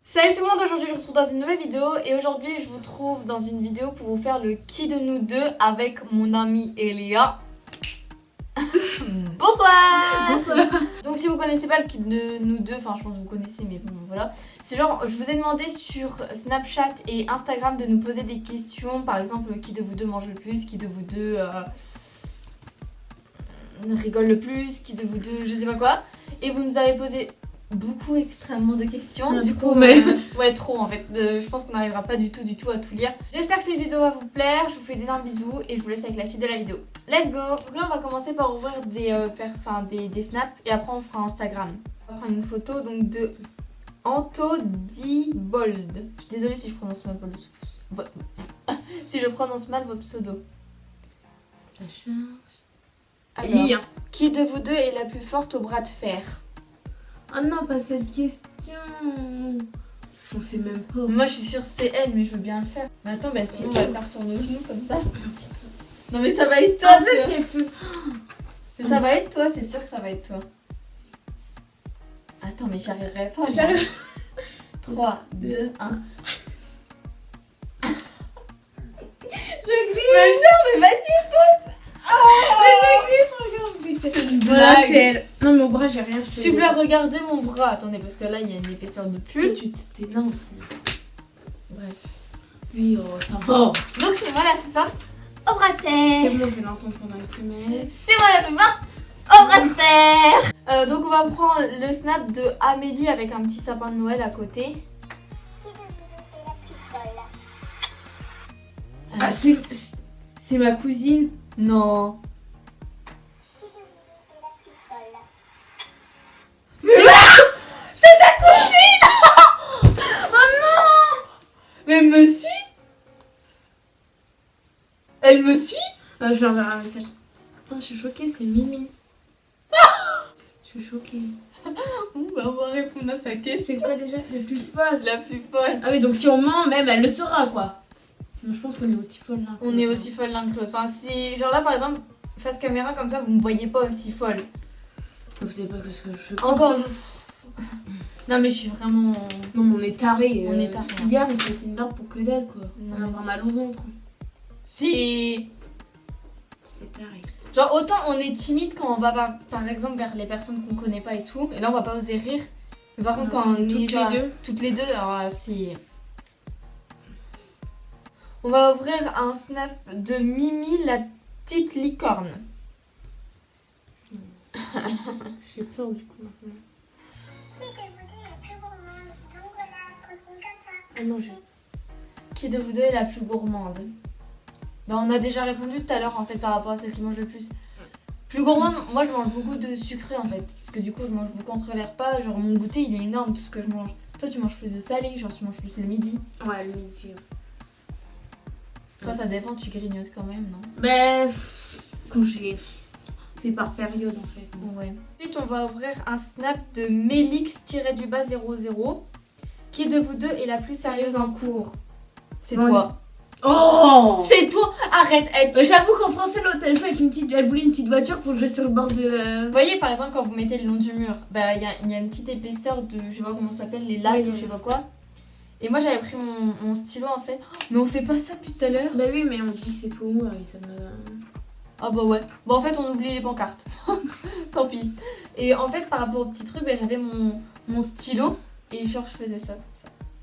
Salut tout le monde, aujourd'hui je vous retrouve dans une nouvelle vidéo et aujourd'hui je vous trouve dans une vidéo pour vous faire le qui de nous deux avec mon amie Elia. Bonsoir. Bonsoir. Donc si vous connaissez pas le qui de nous deux, enfin je pense que vous connaissez mais bon voilà. C'est genre je vous ai demandé sur Snapchat et Instagram de nous poser des questions. Par exemple qui de vous deux mange le plus, qui de vous deux rigole le plus, qui de vous deux je sais pas quoi. Et vous nous avez posé beaucoup extrêmement de questions. Du coup, mais... ouais, trop en fait. Je pense qu'on n'arrivera pas du tout à tout lire. J'espère que cette vidéo va vous plaire. Je vous fais d'énormes bisous et je vous laisse avec la suite de la vidéo. Let's go. Donc là, on va commencer par ouvrir des snaps et après on fera Instagram. On va prendre une photo donc de Anto Dibold. Je suis désolée si je prononce mal si je prononce mal votre pseudo. Ça charge. Alors, Lien. qui de vous deux est la plus forte au bras de fer? Oh non, pas cette question. On sait même pas. Moi je suis sûre que c'est elle, mais je veux bien le faire. Mais attends, bah, sinon on va le faire sur nos genoux comme ça. Non mais ça va être toi, tu vois. C'est plus... Mais ça va être toi, c'est sûr que ça va être toi. Attends, mais j'y arriverai pas. J'arrive. 3, 2, 1. Je glisse. Mais genre, mais vas-y, pose. Mais je glisse, regarde. C'est une Voilà, blague. c'est elle. Non, mais au bras, j'ai rien. Si vous voulez regarder mon bras, attendez, parce que là il y a une épaisseur de pull. T'es là aussi. Bref. Oui, oh, ça va. Donc c'est moi la plus forte au bras de C'est fer. bon, je vais l'entendre pendant une semaine. C'est moi la plus forte au bras de fer. Donc on va prendre le snap de Amélie avec un petit sapin de Noël à côté. Ah, c'est ma cousine. Non. Mais elle me suit? Elle me suit? Ah, je lui enverrai un message. Oh, je suis choquée, c'est Mimi. Je suis choquée. Bah, on va répondre à sa question. C'est quoi déjà la plus folle? La plus folle. Ah oui, donc si on ment, même elle le saura quoi. Non, je pense qu'on est aussi folle là. On est aussi folle l'un que l'autre. Enfin, si, genre là par exemple, face caméra comme ça, vous me voyez pas aussi folle. Vous savez pas ce que je fais. Encore. Non, mais je suis vraiment. Non, mais on est tarés. On est tarés. Hier, on se mettait une barre pour que dalle quoi. Non, On a mais vraiment mal au ventre. C'est. C'est taré. Genre, autant on est timide quand on va par exemple vers les personnes qu'on connaît pas et tout. Et là, on va pas oser rire. Mais par contre, quand on est genre, toutes les deux, alors c'est. On va ouvrir un snap de Mimi, la petite licorne. J'ai peur du coup maintenant. Ah non, Qui de vous deux est la plus gourmande? Bah, on a déjà répondu tout à l'heure en fait par rapport à celle qui mange le plus. Plus gourmande, moi je mange beaucoup de sucré en fait. Parce que du coup je mange beaucoup entre les repas. Genre mon goûter il est énorme tout ce que je mange. Toi tu manges plus de salé, genre tu manges plus le midi. Ouais, le midi. Toi ça dépend, tu grignotes quand même, non? Mais quand j'ai. C'est par période en fait. Ouais. Ensuite on va ouvrir un snap de Mélix-00. Qui de vous deux est la plus sérieuse en cours? C'est Ouais. toi. Oh! C'est toi! Arrête! J'avoue qu'en français, l'autre elle jouait avec elle voulait une petite voiture pour jouer sur le bord de. Vous voyez par exemple quand vous mettez le long du mur, bah il y a une petite épaisseur de, je sais pas comment ça s'appelle, les lattes Oui, ou je sais pas quoi. Et moi j'avais pris mon stylo en fait. Mais on fait pas ça depuis tout à l'heure. Bah oui, mais on dit que c'est tout et ça me. Ah bah ouais. Bon en fait on oublie les pancartes. Tant pis. Et en fait par rapport au petit truc, bah, j'avais mon stylo et genre je faisais ça.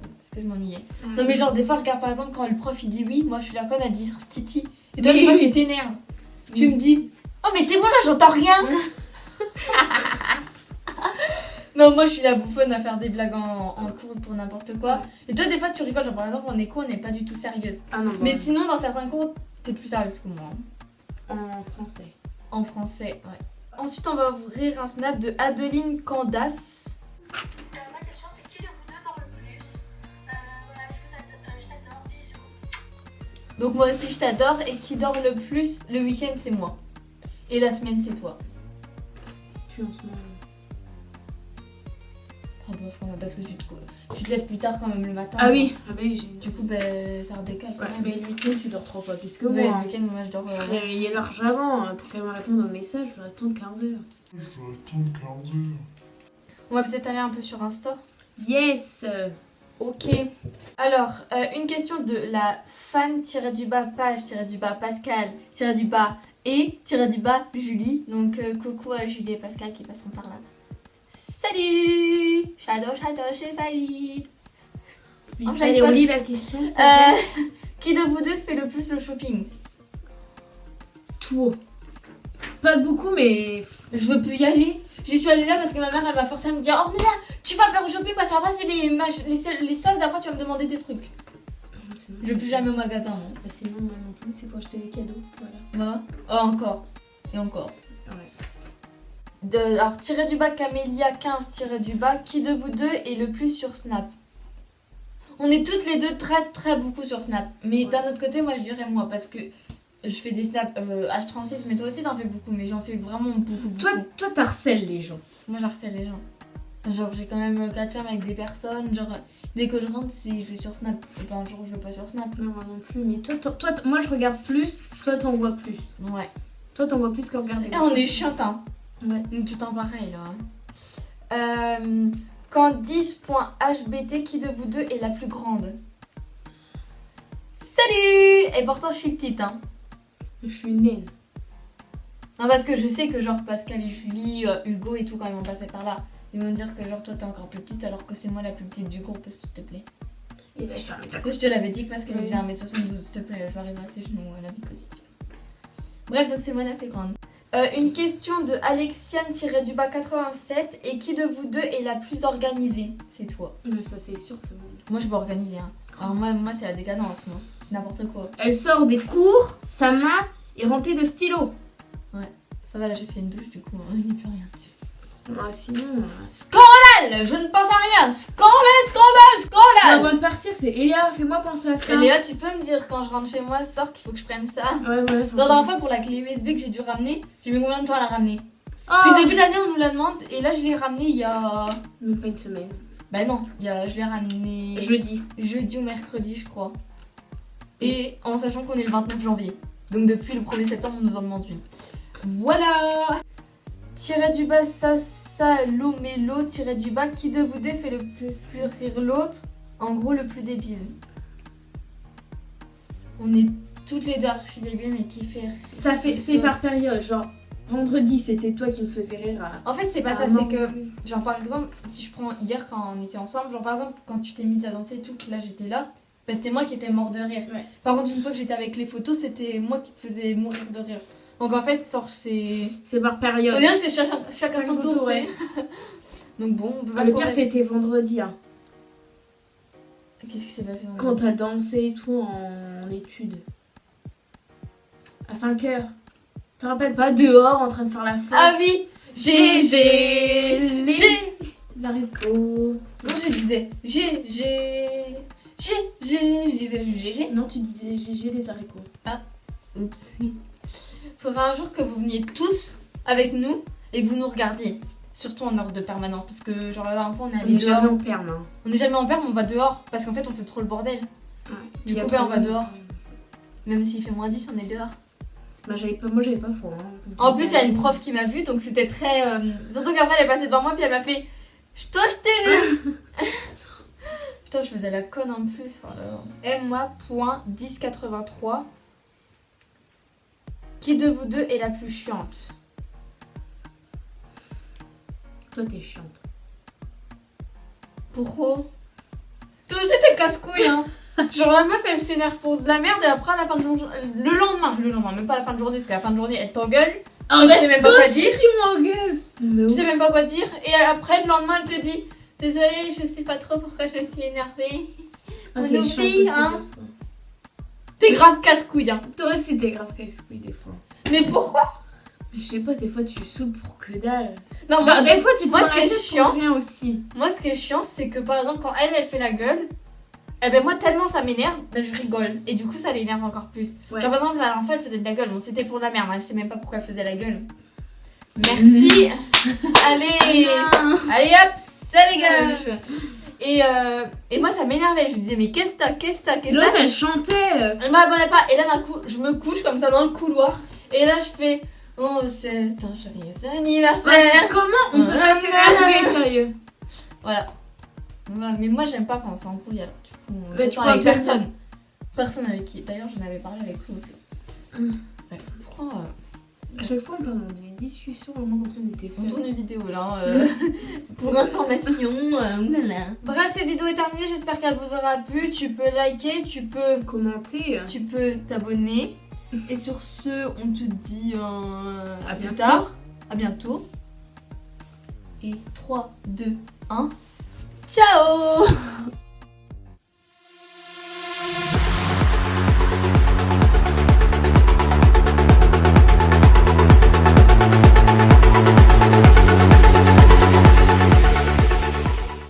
Parce que je m'ennuyais. Non mais genre des fois regarde par exemple quand le prof il dit oui, moi je suis la conne à dire stiti. Et toi Oui, des fois oui. tu t'énerves. Tu me dis oh mais c'est bon là j'entends rien. Non moi je suis la bouffonne à faire des blagues en cours pour n'importe quoi. Et toi des fois tu rigoles, genre par exemple en éco on n'est pas du tout sérieuse. Ah non, bah, Mais sinon dans certains cours t'es plus sérieuse que moi. en français. En français, ouais. Ensuite on va ouvrir un snap de Adeline Candace. Ma question c'est qui de vous deux dort le plus? Voilà, je t'adore, bisous. Donc moi aussi je t'adore et qui dort le plus le week-end c'est moi. Et la semaine c'est toi. Puis en ce moment. Ah bof, quand même, parce que tu te lèves plus tard quand même le matin. Ah oui, j'ai. Du coup ben ça redécale quand Ouais, même. mais le week-end tu dors 3 fois plus que Ouais, moi. le week-end moi je dors. Je serais réveillée large avant pour qu'elle me réponde un message, je dois attendre 15 heures. On va peut-être aller un peu sur Insta. Yes! Ok. Alors, une question de la fan-page-pascal-et-Julie. Donc, coucou à Julie et Pascal qui passeront par là. Salut! Shadow, c'est valide. Oui, Oh, j'avais allez, pas- on lit la question, s'il te plaît. Qui de vous deux fait le plus le shopping? Tout. Pas beaucoup, mais... Je veux plus y aller. J'y suis allée là parce que ma mère elle m'a forcé à me dire oh mais là tu vas faire le shopping parce qu'après c'est les soldes, après tu vas me demander des trucs. Je vais plus jamais au magasin non. Bah, c'est non, moi non plus, c'est pour acheter des cadeaux. Voilà. Bah, oh, encore. Et encore. Ouais. Alors tiré du bas Camélia 15 tiré du bas, qui de vous deux est le plus sur Snap? On est toutes les deux très beaucoup sur Snap. Mais Ouais. d'un autre côté moi je dirais moi parce que je fais des snaps H36 mais toi aussi t'en fais beaucoup mais j'en fais vraiment beaucoup. Toi, t'harcèles les gens. Moi j'harcèle les gens. Genre j'ai quand même 4 films avec des personnes, genre dès que je rentre je vais sur Snap. Et pas un jour je vais pas sur Snap. Non, moi non plus. Mais toi, moi je regarde plus, toi t'en vois plus. Ouais. Toi t'en vois plus que regarder. Et on est chiante hein. Ouais. Donc tout en pareil là. Candice.hbt, qui de vous deux est la plus grande? Salut! Et pourtant je suis petite hein. Je suis naine. Non parce que je sais que genre Pascal et Julie, Hugo et tout quand ils vont passer par là. Ils vont me dire que genre toi t'es encore plus petite alors que c'est moi la plus petite du groupe s'il te plaît. Et bah je fais un médecin. Je te l'avais dit que Pascal Oui. faisait 1m72 s'il te plaît, je vais arriver à ses genoux à la vite aussi. Bref donc c'est moi la plus grande. Une question de Alexiane-87, et qui de vous deux est la plus organisée? C'est toi. Mais ça c'est sûr, c'est bon. Moi je peux organiser hein. Alors moi c'est la décadence moi. C'est n'importe quoi. Elle sort des cours, sa main est remplie de stylos. Ça va là j'ai fait une douche du coup il n'y a plus rien dessus. Ah sinon... Scandale! Je ne pense à rien. Scandale! Avant de partir, c'est Elia, fais-moi penser à ça. Et Léa tu peux me dire quand je rentre chez moi ce soir qu'il faut que je prenne ça? Ouais, voilà, c'est La dernière fois pour la clé USB que j'ai dû ramener, j'ai mis combien de temps à la ramener? Oh, Depuis le début de l'année on nous la demande et là je l'ai ramené il y a... même pas une semaine. Bah non, je l'ai ramené Jeudi. jeudi ou mercredi je crois. Et en sachant qu'on est le 29 janvier. Donc depuis le 1er septembre on nous en demande une. Voilà. Tiré du bas Salomelo, tiré du bas, qui de vous deux fait le plus rire l'autre? En gros le plus débile. On est toutes les deux archi débiles mais qui fait rire. Ça fait, c'est par période, genre vendredi c'était toi qui me faisais rire à... En fait c'est pas ça, non. c'est que genre par exemple si je prends hier quand on était ensemble, genre par exemple quand tu t'es mise à danser et tout, que là j'étais là, bah c'était moi qui étais mort de rire. Ouais. Par contre une fois que j'étais avec les photos c'était moi qui te faisais mourir de rire. Donc en fait c'est... C'est par période. On dirait que c'est chacun son tour, ouais. c'est... Donc bon, on peut pas Le trop pire rester- c'était vendredi, hein. Qu'est-ce qui s'est passé dans Quand t'as dansé et tout en études. À 5h. Tu te rappelles pas, dehors en train de faire la fête. Ah oui, GG les G. haricots. Non je disais GG je disais GG. Non, tu disais GG les haricots. Oups. Faudra un jour que vous veniez tous avec nous et que vous nous regardiez. Surtout en heure de permanence parce que genre la dernière fois on est On allé est dehors. jamais en perme, hein. On n'est jamais en perme, on va dehors parce qu'en fait on fait trop le bordel. Il y a coup, ben, trop on va de- dehors. Même s'il fait moins 10 on est dehors. Bah, moi j'avais pas froid. Hein. En plus il y a une prof qui m'a vue donc c'était très... Surtout qu'après elle est passée devant moi puis elle m'a fait je t'ai vu. Putain je faisais la conne en plus. Emma.1083. Qui de vous deux est la plus chiante? Toi t'es chiante. Pourquoi? Toi aussi t'es casse-couille hein. Genre la meuf elle s'énerve pour de la merde et après à la fin de le lendemain, même pas à la fin de journée parce qu'à la fin de journée elle t'engueule. Ah Tu sais même pas quoi dire. tu m'engueules. Tu sais même pas quoi dire et après le lendemain elle te dit désolée je sais pas trop pourquoi je me suis énervée. Ah, On t'es oublie, chiante aussi, hein. des fois. T'es grave casse-couille hein. Toi aussi t'es grave casse-couille des fois. Mais pourquoi? Mais je sais pas, des fois tu saoules pour que dalle. Non Bah, moi, des fois tu te moi, prends ce la qui est tête chiant- pour rien aussi. moi ce qui est chiant c'est que par exemple quand elle fait la gueule, eh ben moi tellement ça m'énerve, ben je rigole et du coup ça l'énerve encore plus. Ouais. Genre par exemple la dernière fois elle faisait de la gueule, bon c'était pour de la merde, elle sait même pas pourquoi elle faisait la gueule. Merci. Allez, allez hop, ça dégage. Et moi ça m'énervait, je lui disais mais qu'est-ce que t'as L'autre elle chantait. Elle m'abonnait pas et là d'un coup je me couche comme ça dans le couloir et là je fais oh c'est un joyeux anniversaire. Comment on peut pas s'énerver, sérieux? Voilà. Ouais, mais moi j'aime pas quand c'est embrouillé alors du coup on Bah, peut tu faire vois, avec toi, personne. Personne avec qui. D'ailleurs j'en avais parlé avec Claude. Bref, pourquoi À chaque fois, on parle dans des discussions vraiment comme si on était on seuls. tourne une vidéo là pour information. Voilà. Bref, cette vidéo est terminée, j'espère qu'elle vous aura plu. Tu peux liker, tu peux Commenter. t'abonner. Et sur ce, on te dit À plus bientôt. tard. À bientôt. Et 3, 2, 1. Ciao.